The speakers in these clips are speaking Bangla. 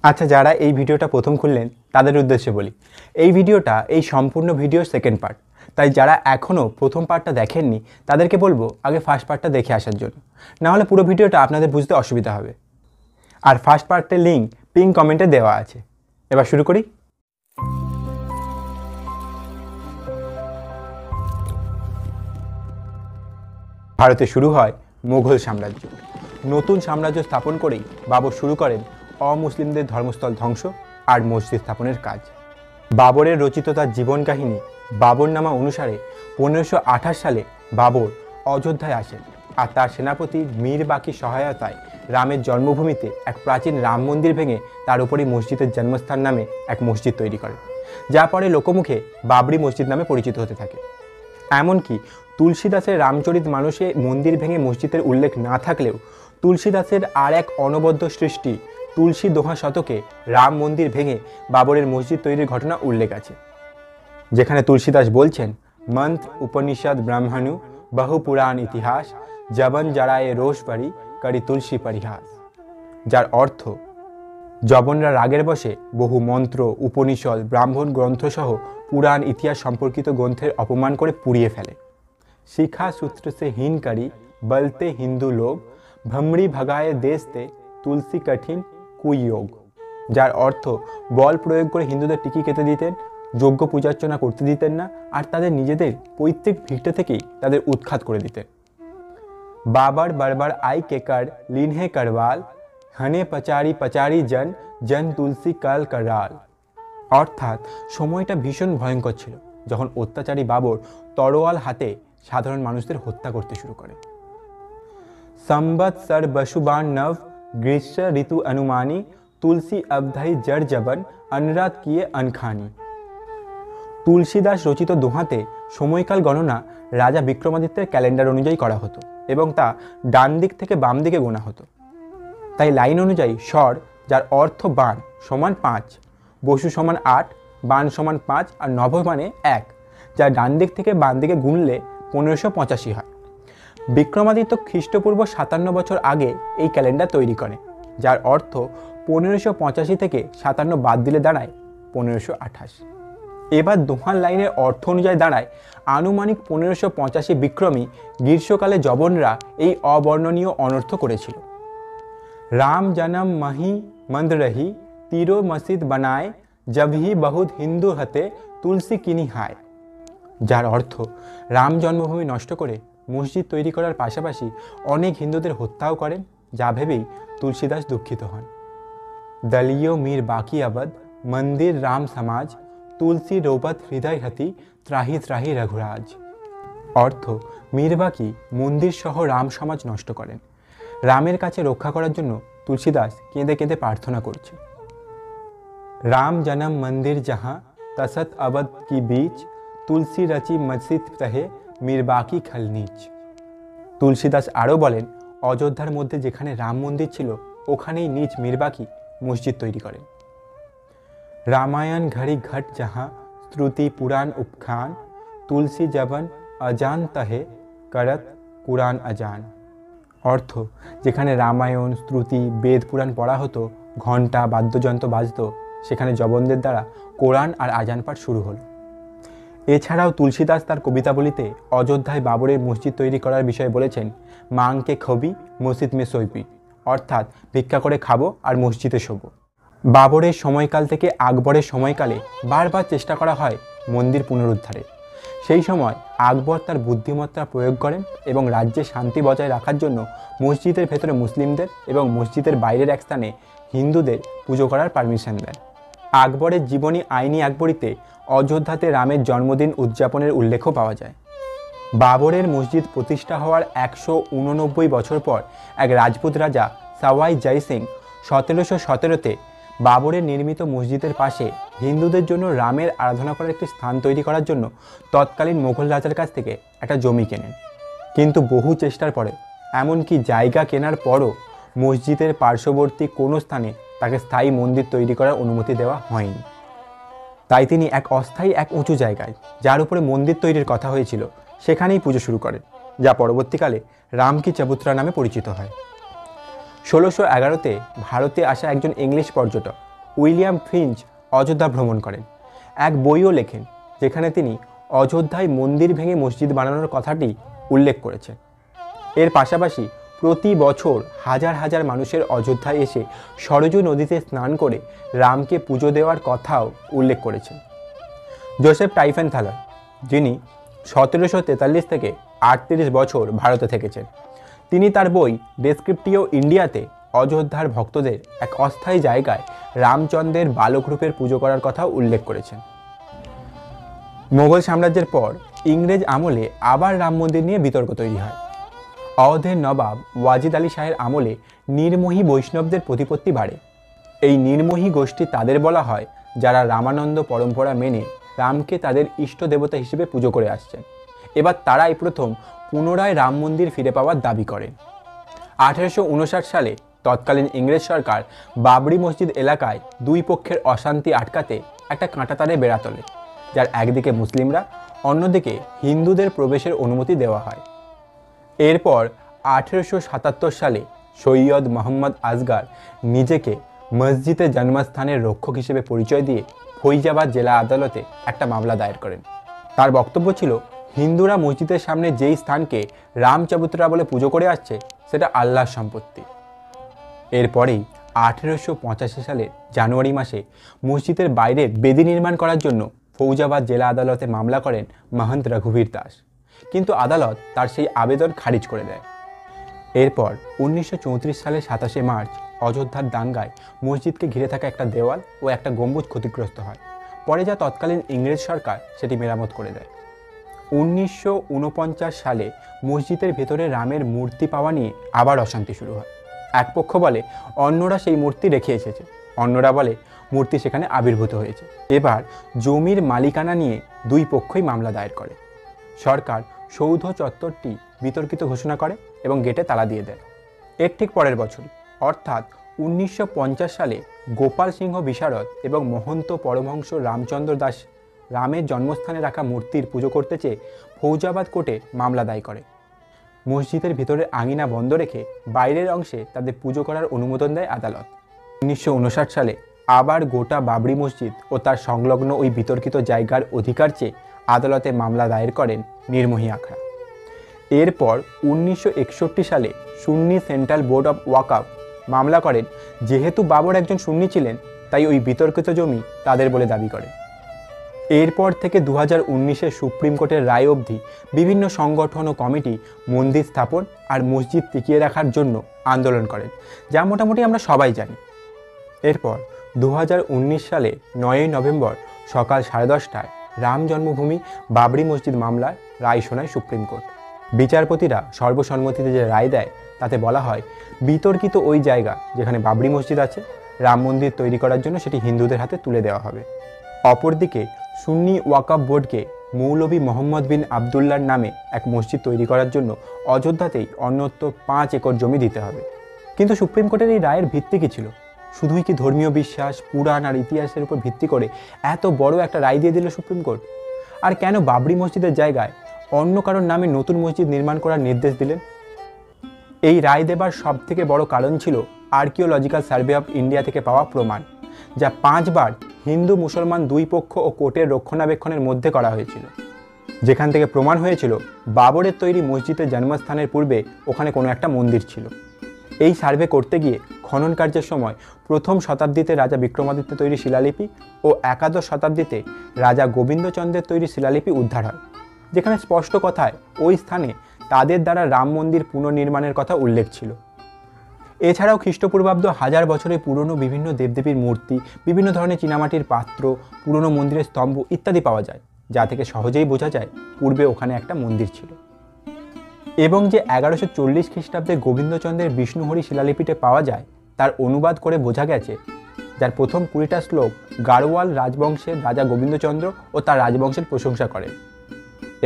আচ্ছা, যারা এই ভিডিওটা প্রথম খুললেন তাদের উদ্দেশ্যে বলি, এই ভিডিওটা এই সম্পূর্ণ ভিডিওর সেকেন্ড পার্ট। তাই যারা এখনও প্রথম পার্টটা দেখেননি তাদেরকে বলবো আগে ফার্স্ট পার্টটা দেখে আসার জন্য, না হলে পুরো ভিডিওটা আপনাদের বুঝতে অসুবিধা হবে। আর ফার্স্ট পার্টের লিঙ্ক পিন কমেন্টে দেওয়া আছে। এবার শুরু করি। ভারতে শুরু হয় মুঘল সাম্রাজ্য। নতুন সাম্রাজ্য স্থাপন করেই বাবর শুরু করেন অমুসলিমদের ধর্মস্থল ধ্বংস আর মসজিদ স্থাপনের কাজ। বাবরের রচিত তার জীবন কাহিনী বাবরনামা অনুসারে 1528 সালে বাবর অযোধ্যায় আসেন আর তার সেনাপতি মীর বাকির সহায়তায় রামের জন্মভূমিতে এক প্রাচীন রাম মন্দির ভেঙে তার উপরই মসজিদের জন্মস্থান নামে এক মসজিদ তৈরি করেন, যা পরে লোকমুখে বাবরি মসজিদ নামে পরিচিত হতে থাকে। এমনকি তুলসীদাসের রামচরিত মানসে মন্দির ভেঙে মসজিদের উল্লেখ না থাকলেও তুলসীদাসের আর এক অনবদ্য সৃষ্টি তুলসী দোহা শতকে রাম মন্দির ভেঙে বাবরের মসজিদ তৈরির ঘটনা উল্লেখ আছে, যেখানে তুলসীদাস বলছেন, মন্ত্র উপনিষদ ব্রাহ্মণু বহু পুরাণ ইতিহাস জবন জড়ায়ে রোষ পরি করি তুলসী পরিহাস। যার অর্থ, জবনরা রাগের বসে বহু মন্ত্র উপনিষদ ব্রাহ্মণ গ্রন্থসহ পুরাণ ইতিহাস সম্পর্কিত গ্রন্থের অপমান করে পুড়িয়ে ফেলে। শিখা সূত্র সে হীন করি বলতে হিন্দু লোক ভ্রমড়ি ভগায়ে দেশতে তুলসী কঠিন কুয়োগ। যার অর্থ, বল প্রয়োগ করে হিন্দুদের টিকি খেতে দিতেন, যজ্ঞ পূজার্চনা করতে দিতেন না, আর তাদের নিজেদের পৈতৃক ভিটে থেকেই তাদের উৎখাত করে দিতেন। বাবার বারবার আই কেকার লিনহে করওয়াল হনে পচারি পচারি জন জন তুলসী কাল করাল। অর্থাৎ সময়টা ভীষণ ভয়ঙ্কর ছিল যখন অত্যাচারী বাবর তরোয়াল হাতে সাধারণ মানুষদের হত্যা করতে শুরু করে। संवत्सर बशुबान नव ग्रीष्म ऋतु अनुमानी तुलसी अवधाई जड़ जबन अनुराध किए अनखानी। তুলসীদাস রচিত দোহাতে সময়কাল গণনা রাজা বিক্রমাদিত্যের ক্যালেন্ডার অনুযায়ী করা হতো এবং তা ডান দিক থেকে বাম দিকে গোনা হতো। তাই লাইন অনুযায়ী স্বর, যার অর্থ বান সমান 5, বসু সমান 8, বান সমান 5 আর নভ মানে 1, যা ডান দিক থেকে বাম দিকে গুনলে 1585 হয়। বিক্রমাদিত্য খ্রিস্টপূর্ব 57 বছর আগে এই ক্যালেন্ডার তৈরি করে, যার অর্থ 1585 থেকে 57 বাদ দিলে দাঁড়ায় 1528। এবার দোহার লাইনের অর্থ অনুযায়ী দাঁড়ায় আনুমানিক 1585 বিক্রমী গ্রীষ্মকালে জবনরা এই অবর্ণনীয় অনর্থ করেছিল। রাম জনম মহি মন্দ রহি तीरो मस्जिद बनाए जब ही बहुत हिंदू हते तुलसी किनी हाय। যার অর্থ, রাম জন্মভূমি নষ্ট করে মসজিদ তৈরি করার পাশাপাশি অনেক হিন্দুদের হত্যাও করেন, যা ভেবেই তুলসীদাস দুঃখিত হন। দলীয় মীর বাকি আবদ মন্দির রাম সমাজ তুলসী রোবত হৃদয় হতি ত্রাহি ত্রাহি রঘুরাজ। অর্থ, মীর বাকি মন্দির সহ রাম সমাজ নষ্ট করেন। রামের কাছে রক্ষা করার জন্য তুলসীদাস কেঁদে কেঁদে প্রার্থনা করছে। राम जन्म मंदिर जहाँ तसत अवध की बीच तुलसी रची मस्जिद तहे मीर बाकी खल नीच। তুলসীদাস আরও বলেন, অযোধ্যার মধ্যে যেখানে রাম মন্দির ছিল ওখানেই নিজ মীরবাকি মসজিদ তৈরি করেন। রামায়ণ ঘড়ি ঘট যাহা শ্রুতি পুরাণ উপখান তুলসী জবন অজান তহে করত কুরআন আজান। অর্থ, যেখানে রামায়ণ শ্রুতি বেদ পুরাণ পড়া হতো, ঘণ্টা বাদ্যযন্ত্র বাজত, সেখানে জবনদের দ্বারা কোরআন আর আজান পাঠ শুরু হলো। এছাড়াও তুলসীদাস তার কবিতাবলিতে অযোধ্যায় বাবরের মসজিদ তৈরি করার বিষয়ে বলেছেন, মাংকে খবি মসজিদ মে সইবি, অর্থাৎ ভিক্ষা করে খাবো আর মসজিদে শোবো। বাবরের সময়কাল থেকে আকবরের সময়কালে বারবার চেষ্টা করা হয় মন্দির পুনরুদ্ধারে। সেই সময় আকবর তার বুদ্ধিমত্তা প্রয়োগ করেন এবং রাজ্যে শান্তি বজায় রাখার জন্য মসজিদের ভেতরে মুসলিমদের এবং মসজিদের বাইরের এক স্থানে হিন্দুদের পুজো করার পারমিশন দেন। আকবরের জীবনী আইনি আকবরীতে অযোধ্যাতে রামের জন্মদিন উদযাপনের উল্লেখও পাওয়া যায়। বাবরের মসজিদ প্রতিষ্ঠা হওয়ার 189 বছর পর এক রাজপুত রাজা সাওয়াই জয় সিং 1717-তে বাবরের নির্মিত মসজিদের পাশে হিন্দুদের জন্য রামের আরাধনা করার একটি স্থান তৈরি করার জন্য তৎকালীন মোগল রাজার কাছ থেকে একটা জমি কেনেন। কিন্তু বহু চেষ্টার পরে, এমনকি জায়গা কেনার পরও মসজিদের পার্শ্ববর্তী কোনো স্থানে তাকে স্থায়ী মন্দির তৈরি করার অনুমতি দেওয়া হয়নি। তাই তিনি এক অস্থায়ী এক উঁচু জায়গায়, যার উপরে মন্দির তৈরির কথা হয়েছিল, সেখানেই পুজো শুরু করেন, যা পরবর্তীকালে রাম কি চবুতরা নামে পরিচিত হয়। 1611-তে ভারতে আসা একজন ইংলিশ পর্যটক উইলিয়াম ফিঞ্চ অযোধ্যা ভ্রমণ করেন। এক বইও লেখেন যেখানে তিনি অযোধ্যায় মন্দির ভেঙে মসজিদ বানানোর কথাটি উল্লেখ করেছেন। এর পাশাপাশি প্রতি বছর হাজার হাজার মানুষের অযোধ্যায় এসে সরজু নদীতে স্নান করে রামকে পুজো দেওয়ার কথাও উল্লেখ করেছেন। জোসেফ টাইফেনথালার, যিনি 1743 থেকে 38 বছর ভারতে থেকেছেন, তিনি তার বই ডেসক্রিপটিও ইন্ডিয়াতে অযোধ্যার ভক্তদের এক অস্থায়ী জায়গায় রামচন্দ্রের বালক রূপের পুজো করার কথা উল্লেখ করেছেন। মোগল সাম্রাজ্যের পর ইংরেজ আমলে আবার রাম মন্দির নিয়ে বিতর্ক তৈরি হয়। অওধের নবাব ওয়াজিদ আলী শাহের আমলে নির্মোহী বৈষ্ণবদের প্রতিপত্তি বাড়ে। এই নির্মোহী গোষ্ঠী তাদের বলা হয় যারা রামানন্দ পরম্পরা মেনে রামকে তাদের ইষ্ট দেবতা হিসেবে পুজো করে আসছেন। এবার তারাই প্রথম পুনরায় রাম মন্দির ফিরে পাওয়ার দাবি করেন। 1859 সালে তৎকালীন ইংরেজ সরকার বাবরি মসজিদ এলাকায় দুই পক্ষের অশান্তি আটকাতে একটা কাঁটাতারে বেড়া তোলে, যার একদিকে মুসলিমরা, অন্যদিকে হিন্দুদের প্রবেশের অনুমতি দেওয়া হয়। এরপর 1877 সালে সৈয়দ মোহাম্মদ আসগার নিজেকে মসজিদে জন্মস্থানের রক্ষক হিসেবে পরিচয় দিয়ে ফৈজাবাদ জেলা আদালতে একটা মামলা দায়ের করেন। তার বক্তব্য ছিল, হিন্দুরা মসজিদের সামনে যেই স্থানকে রামচবুতরা বলে পুজো করে আসছে সেটা আল্লাহর সম্পত্তি। এরপরেই 1885 সালের জানুয়ারি মাসে মসজিদের বাইরে বেদি নির্মাণ করার জন্য ফৌজাবাদ জেলা আদালতে মামলা করেন মহন্ত রঘুবীর দাস, কিন্তু আদালত তার সেই আবেদন খারিজ করে দেয়। এরপর 1934 সালের 27 মার্চ অযোধ্যার দাঙ্গায় মসজিদকে ঘিরে থাকা একটা দেওয়াল ও একটা গম্বুজ ক্ষতিগ্রস্ত হয়। পরে যা তৎকালীন ইংরেজ সরকার সেটি মেরামত করে দেয়। 1949 সালে মসজিদের ভেতরে রামের মূর্তি পাওয়া নিয়ে আবার অশান্তি শুরু হয়। এক পক্ষ বলে অন্যরা সেই মূর্তি রেখে এসেছে, অন্যরা বলে মূর্তি সেখানে আবির্ভূত হয়েছে। এবার জমির মালিকানা নিয়ে দুই পক্ষই মামলা দায়ের করে। সরকার সৌধ চত্বরটি বিতর্কিত ঘোষণা করে এবং গেটে তালা দিয়ে দেয়। এর ঠিক পরের বছর অর্থাৎ 1950 সালে গোপাল সিংহ বিশারদ এবং মহন্ত পরমহংস রামচন্দ্র দাস রামের জন্মস্থানে রাখা মূর্তির পুজো করতে চেয়ে ফৌজাবাদ কোর্টে মামলা দায়ের করে। মসজিদের ভিতরের আঙিনা বন্ধ রেখে বাইরের অংশে তাদের পুজো করার অনুমোদন দেয় আদালত। 1959 সালে আবার গোটা বাবরি মসজিদ ও তার সংলগ্ন ওই বিতর্কিত জায়গার অধিকার চেয়ে আদালতে মামলা দায়ের করেন নির্মোহী আখড়া। এরপর 1961 সালে সুন্নি সেন্ট্রাল বোর্ড অব ওয়াকফ মামলা করেন, যেহেতু বাবর একজন সুন্নি ছিলেন তাই ওই বিতর্কিত জমি তাদের বলে দাবি করে। এরপর থেকে 2019-এ সুপ্রিম কোর্টের রায় অবধি বিভিন্ন সংগঠন ও কমিটি মন্দির স্থাপন আর মসজিদ টিকিয়ে রাখার জন্য আন্দোলন করেন, যা মোটামুটি আমরা সবাই জানি। এরপর 2019 সালে 9 নভেম্বর সকাল 10:30টায় রাম জন্মভূমি বাবরি মসজিদ মামলার রায় শোনায় সুপ্রিম কোর্ট। বিচারপতিরা সর্বসম্মতিতে যে রায় দেয় তাতে বলা হয়, বিতর্কিত ওই জায়গা যেখানে বাবরি মসজিদ আছে, রাম মন্দির তৈরি করার জন্য সেটি হিন্দুদের হাতে তুলে দেওয়া হবে। অপরদিকে সুন্নি ওয়াকফ বোর্ডকে মৌলভী মোহাম্মদ বিন আবদুল্লার নামে এক মসজিদ তৈরি করার জন্য অযোধ্যাতেই অন্যত্র 5 একর জমি দিতে হবে। কিন্তু সুপ্রিম কোর্টের এই রায়ের ভিত্তি কী ছিল? শুধুই কি ধর্মীয় বিশ্বাস, পুরাণ আর ইতিহাসের উপর ভিত্তি করে এত বড় একটা রায় দিয়ে দিল সুপ্রিম কোর্ট? আর কেন বাবরি মসজিদের জায়গায় অন্য কারোর নামে নতুন মসজিদ নির্মাণ করার নির্দেশ দিলেন? এই রায় দেবার সবথেকে বড় কারণ ছিল আর্কিওলজিক্যাল সার্ভে অফ ইন্ডিয়া থেকে পাওয়া প্রমাণ, যা 5 বার হিন্দু মুসলমান দুই পক্ষ ও কোর্টের রক্ষণাবেক্ষণের মধ্যে করা হয়েছিল, যেখান থেকে প্রমাণ হয়েছিল বাবরের তৈরি মসজিদের জন্মস্থানের পূর্বে ওখানে কোনো একটা মন্দির ছিল। এই সার্ভে করতে গিয়ে খনন কার্যের সময় প্রথম শতাব্দীতে রাজা বিক্রমাদিত্য তৈরি শিলালিপি ও একাদশ শতাব্দীতে রাজা গোবিন্দচন্দ্রের তৈরি শিলালিপি উদ্ধার হয়, যেখানে স্পষ্ট কথায় ওই স্থানে তাদের দ্বারা রাম মন্দির পুনর্নির্মাণের কথা উল্লেখ ছিল। এছাড়াও খ্রিস্টপূর্বাব্দ 1000 বছরের পুরনো বিভিন্ন দেবদেবীর মূর্তি, বিভিন্ন ধরনের চীনামাটির পাত্র, পুরনো মন্দিরের স্তম্ভ ইত্যাদি পাওয়া যায়, যা থেকে সহজেই বোঝা যায় পূর্বে ওখানে একটা মন্দির ছিল। এবং যে 1140 খ্রিস্টাব্দে গোবিন্দচন্দ্রের বিষ্ণুহরি শিলালিপিতে পাওয়া যায় তার অনুবাদ করে বোঝা গেছে, যার প্রথম 20টা শ্লোক গাড়োয়াল রাজবংশের রাজা গোবিন্দচন্দ্র ও তার রাজবংশের প্রশংসা করে,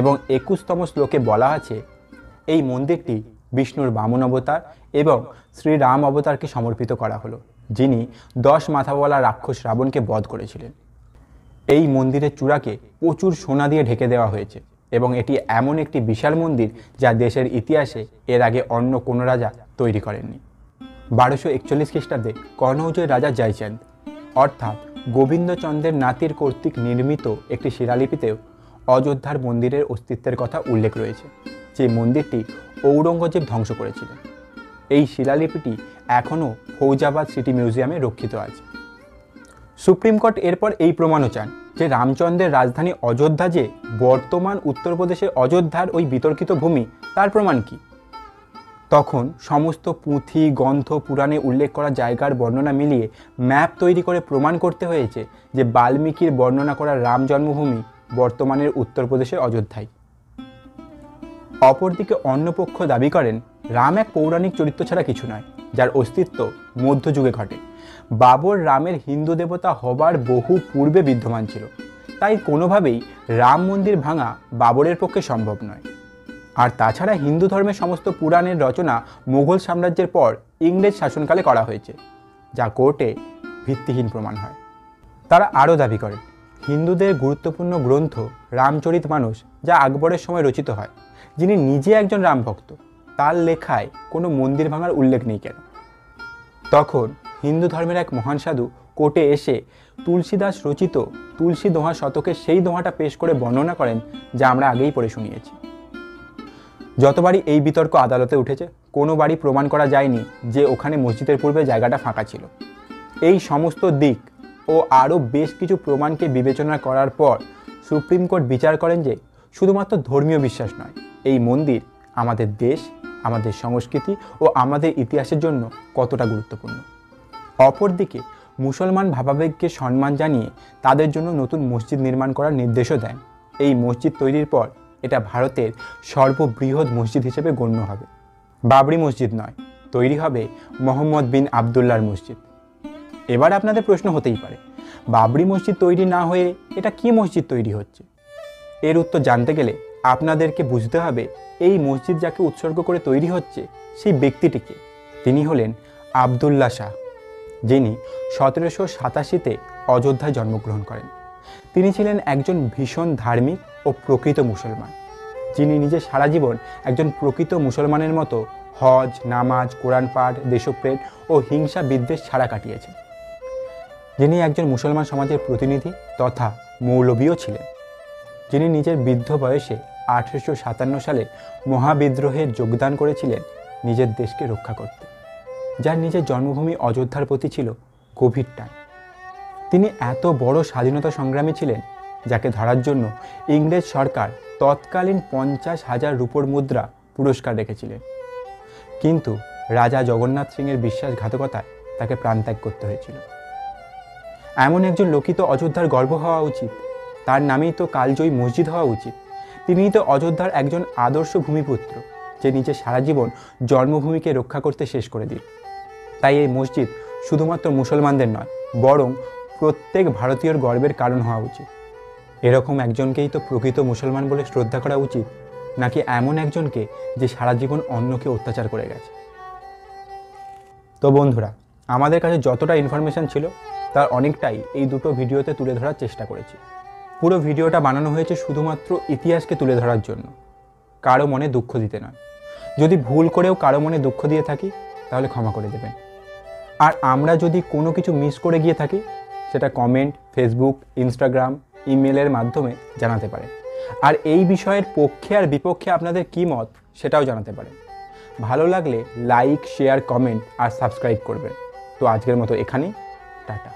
এবং 21তম শ্লোকে বলা আছে এই মন্দিরটি বিষ্ণুর বামন অবতার এবং শ্রীরাম অবতারকে সমর্পিত করা হলো, যিনি 10 মাথাওয়ালা রাক্ষস রাবণকে বধ করেছিলেন। এই মন্দিরের চূড়াকে প্রচুর সোনা দিয়ে ঢেকে দেওয়া হয়েছে এবং এটি এমন একটি বিশাল মন্দির যা দেশের ইতিহাসে এর আগে অন্য কোনো রাজা তৈরি করেননি। 1241 খ্রিস্টাব্দে কনৌজের রাজা জয়চাঁদ অর্থাৎ গোবিন্দচন্দ্রের নাতির কর্তৃক নির্মিত একটি শিলালিপিতেও অযোধ্যার মন্দিরের অস্তিত্বের কথা উল্লেখ রয়েছে, যে মন্দিরটি ঔরঙ্গজেব ধ্বংস করেছিলেন। এই শিলালিপিটি এখনও ফৌজাবাদ সিটি মিউজিয়ামে রক্ষিত আছে। সুপ্রিম কোর্ট এরপর এই প্রমাণও চান যে রামচন্দ্রের রাজধানী অযোধ্যা যে বর্তমান উত্তরপ্রদেশের অযোধ্যার ওই বিতর্কিত ভূমি, তার প্রমাণ কি? তখন সমস্ত পুঁথি, গ্রন্থ, পুরাণে উল্লেখ করা জায়গার বর্ণনা মিলিয়ে ম্যাপ তৈরি করে প্রমাণ করতে হয়েছে যে বাল্মীকির বর্ণনা করা রাম জন্মভূমি বর্তমানের উত্তরপ্রদেশের অযোধ্যায়। অপরদিকে অন্য পক্ষ দাবি করেন রাম এক পৌরাণিক চরিত্র ছাড়া কিছু নয়, যার অস্তিত্ব মধ্যযুগে ঘটে। বাবর রামের হিন্দু দেবতা হবার বহু পূর্বে বিদ্যমান ছিল, তাই কোনোভাবেই রাম মন্দির ভাঙা বাবরের পক্ষে সম্ভব নয়। আর তাছাড়া হিন্দু ধর্মের সমস্ত পুরাণের রচনা মুঘল সাম্রাজ্যের পর ইংরেজ শাসনকালে করা হয়েছে, যা কোর্টে ভিত্তিহীন প্রমাণ হয়। তারা আরও দাবি করেন হিন্দুদের গুরুত্বপূর্ণ গ্রন্থ রামচরিতমানস, যা আকবরের সময় রচিত হয়, যিনি নিজে একজন রাম ভক্ত, তার লেখায় কোনো মন্দির ভাঙার উল্লেখ নেই কেন? তখন হিন্দু ধর্মের এক মহান সাধু কোর্টে এসে তুলসীদাস রচিত তুলসী দোহা শতকের সেই দোহাটা পেশ করে বর্ণনা করেন, যা আমরা আগেই পড়ে শুনিয়েছি। যতবারই এই বিতর্ক আদালতে উঠেছে, কোনো বারই প্রমাণ করা যায়নি যে ওখানে মসজিদের পূর্বে জায়গাটা ফাঁকা ছিল। এই সমস্ত দিক ও আরও বেশ কিছু প্রমাণকে বিবেচনা করার পর সুপ্রিম কোর্ট বিচার করেন যে শুধুমাত্র ধর্মীয় বিশ্বাস নয়, এই মন্দির আমাদের দেশ, আমাদের সংস্কৃতি ও আমাদের ইতিহাসের জন্য কতটা গুরুত্বপূর্ণ। অপরদিকে মুসলমান ভাবাবেগকে সম্মান জানিয়ে তাদের জন্য নতুন মসজিদ নির্মাণ করার নির্দেশও দেন। এই মসজিদ তৈরির পর এটা ভারতের সর্ববৃহৎ মসজিদ হিসেবে গণ্য হবে। বাবরি মসজিদ নয়, তৈরি হবে মোহাম্মদ বিন আবদুল্লাহর মসজিদ। এবার আপনাদের প্রশ্ন হতেই পারে, বাবরি মসজিদ তৈরি না হয়ে এটা কি মসজিদ তৈরি হচ্ছে? এর উত্তর জানতে গেলে আপনাদেরকে বুঝতে হবে এই মসজিদ যাকে উৎসর্গ করে তৈরি হচ্ছে সেই ব্যক্তিটিকে। তিনি হলেন আবদুল্লাহ শাহ, যিনি 1787-তে অযোধ্যায় জন্মগ্রহণ করেন। তিনি ছিলেন একজন ভীষণ ধার্মিক ও প্রকৃত মুসলমান, যিনি নিজে সারা জীবন একজন প্রকৃত মুসলমানের মতো হজ, নামাজ, কোরআন পাঠ, দেশপ্রেম ও হিংসা বিদ্বেষ ছাড়া কাটিয়েছেন। যিনি একজন মুসলমান সমাজের প্রতিনিধি তথা মৌলবীও ছিলেন, যিনি নিজের বৃদ্ধ বয়সে 1857 সালে মহাবিদ্রোহে যোগদান করেছিলেন নিজের দেশকে রক্ষা করতে, যার নিজের জন্মভূমি অযোধ্যার প্রতি ছিল গভীর টান। তিনি এত বড় স্বাধীনতা সংগ্রামী ছিলেন, যাকে ধরার জন্য ইংরেজ সরকার তৎকালীন 50,000 রূপোর মুদ্রা পুরস্কার রেখেছিলেন। কিন্তু রাজা জগন্নাথ সিংয়ের বিশ্বাসঘাতকতায় তাকে প্রাণত্যাগ করতে হয়েছিল। এমন একজন লোকই তো অযোধ্যার গর্ব হওয়া উচিত, তার নামেই তো কালজয়ী মসজিদ হওয়া উচিত। তিনিই তো অযোধ্যার একজন আদর্শ ভূমিপুত্র, যে নিজের সারা জীবন জন্মভূমিকে রক্ষা করতে শেষ করে দিল। তাই এই মসজিদ শুধুমাত্র মুসলমানদের নয়, বরং প্রত্যেক ভারতীয়র গর্বের কারণ হওয়া উচিত। এরকম একজনকেই তো প্রকৃত মুসলমান বলে শ্রদ্ধা করা উচিত, নাকি এমন একজনকে যে সারা জীবন অন্যকে অত্যাচার করে গেছে। তো বন্ধুরা, আমাদের কাছে যতটা ইনফরমেশন ছিল তার অনেকটাই এই দুটো ভিডিওতে তুলে ধরার চেষ্টা করেছি। পুরো ভিডিওটা বানানো হয়েছে শুধুমাত্র ইতিহাসকে তুলে ধরার জন্য, কারো মনে দুঃখ দিতে নয়। যদি ভুল করেও কারো মনে দুঃখ দিয়ে থাকি তাহলে ক্ষমা করে দেবেন। আর আমরা যদি কোনো কিছু মিস করে গিয়ে থাকি, সেটা কমেন্ট, ফেসবুক, ইনস্টাগ্রাম, ইমেলের মাধ্যমে জানাতে পারেন। আর এই বিষয়ের পক্ষে আর বিপক্ষে আপনাদের কী মত সেটাও জানাতে পারেন। ভালো লাগলে লাইক, শেয়ার, কমেন্ট আর সাবস্ক্রাইব করবেন। তো আজকের মতো এখানেই, টাটা।